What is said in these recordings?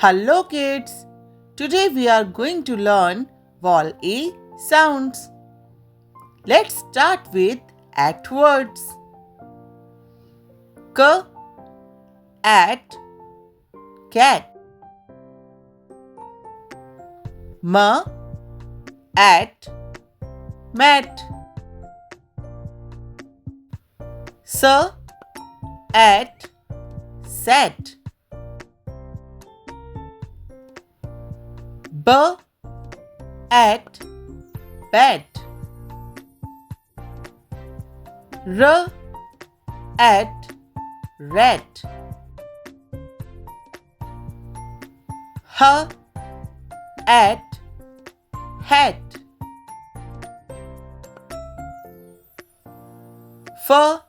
Hello kids! Today we are going to learn vowel A sounds. Let's start with at words. K, at, cat. M, at, mat. S, at, sat. B, at, bat. R, at, rat. H, at, hat. F,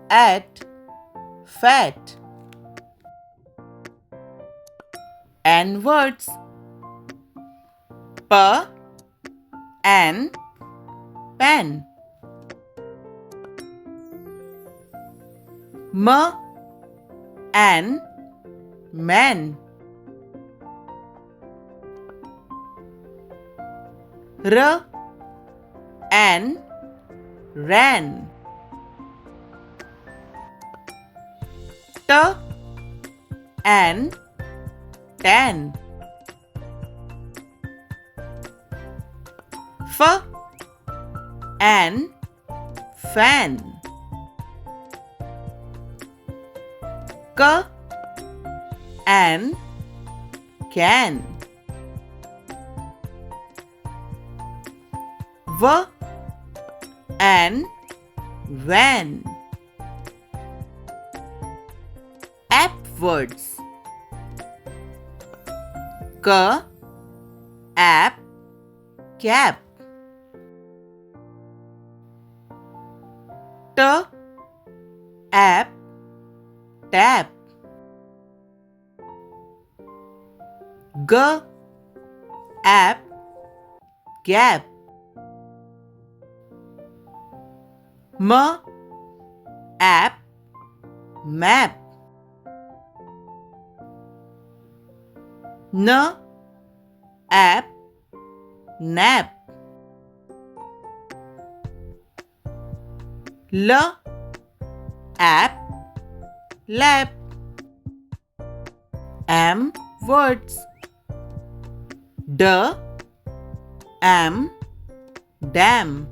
at, fat. N words. P, an, pen. M, an, man. R, an, ran. T, an, tan. F, an, fan. K, an, can. V, an, van. App words. K, app, cap. T, app, tap. G, app, gap. M, app, map. N, app, nap. L, app, lap. M words. D, am, dam.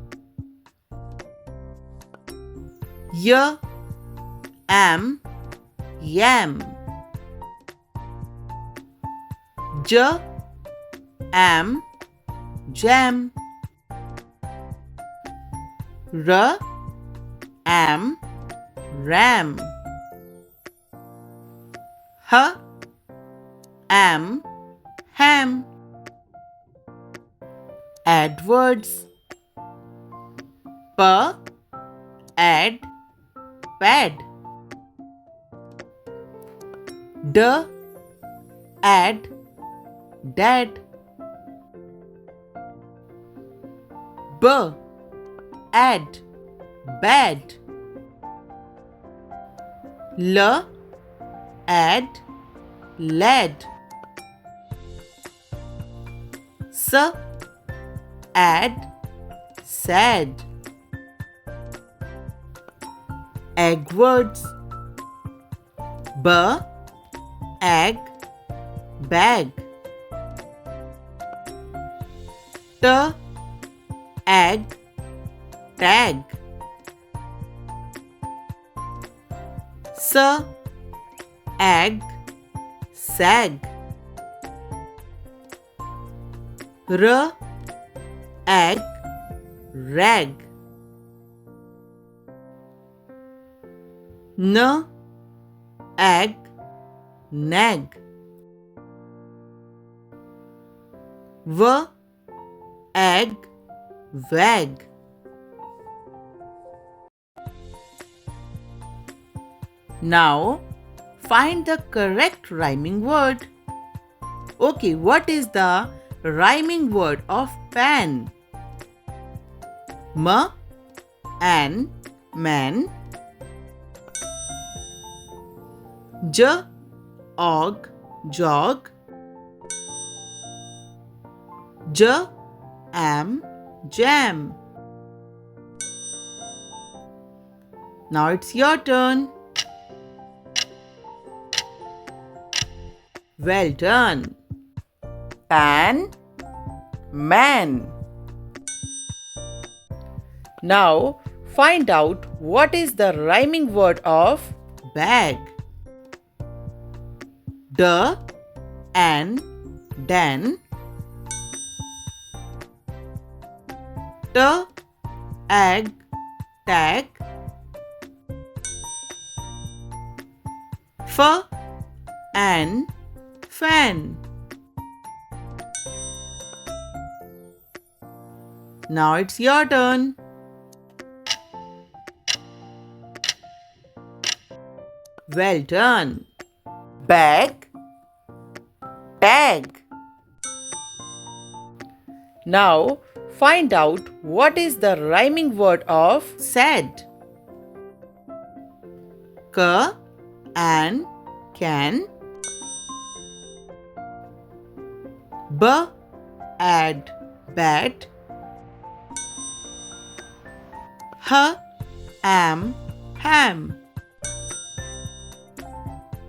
Y, am, yam. J, am, jam. R, am, ram. H, am, ham. Add words. P, add, pad. D, add, dad. B, add, bad. L, add, lad. S, add, sad. Egg words. B, egg, bag. T, egg, tag. S, egg, sag. R, egg, rag. N, egg, nag. V, egg, wag. Now, find the correct rhyming word. Okay, what is the rhyming word of pan? M, an, man. J, og, jog. Jam, jam. Now it's your turn. Well done. Pan, man. Now find out what is the rhyming word of bag. D and dan. T ag tag. F and fan. Now it's your turn. Well done. Bag, tag. Now find out what is the rhyming word of sad. K and can. B add bat. H am ham.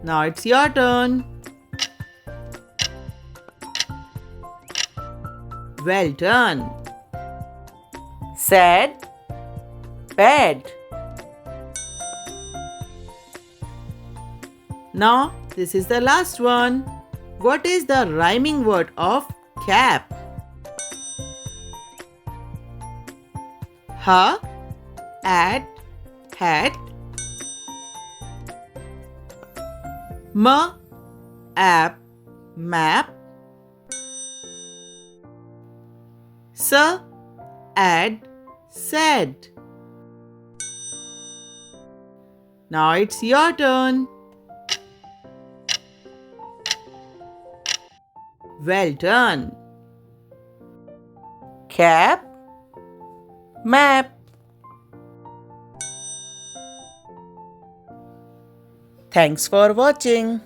Now it's your turn. Well done. Sad, bad. Now this is the last one. What is the rhyming word of cap? Ha, at, hat. Ma, app, map. Sa, add, said. Now it's your turn. Well done. Cap, map. Thanks for watching.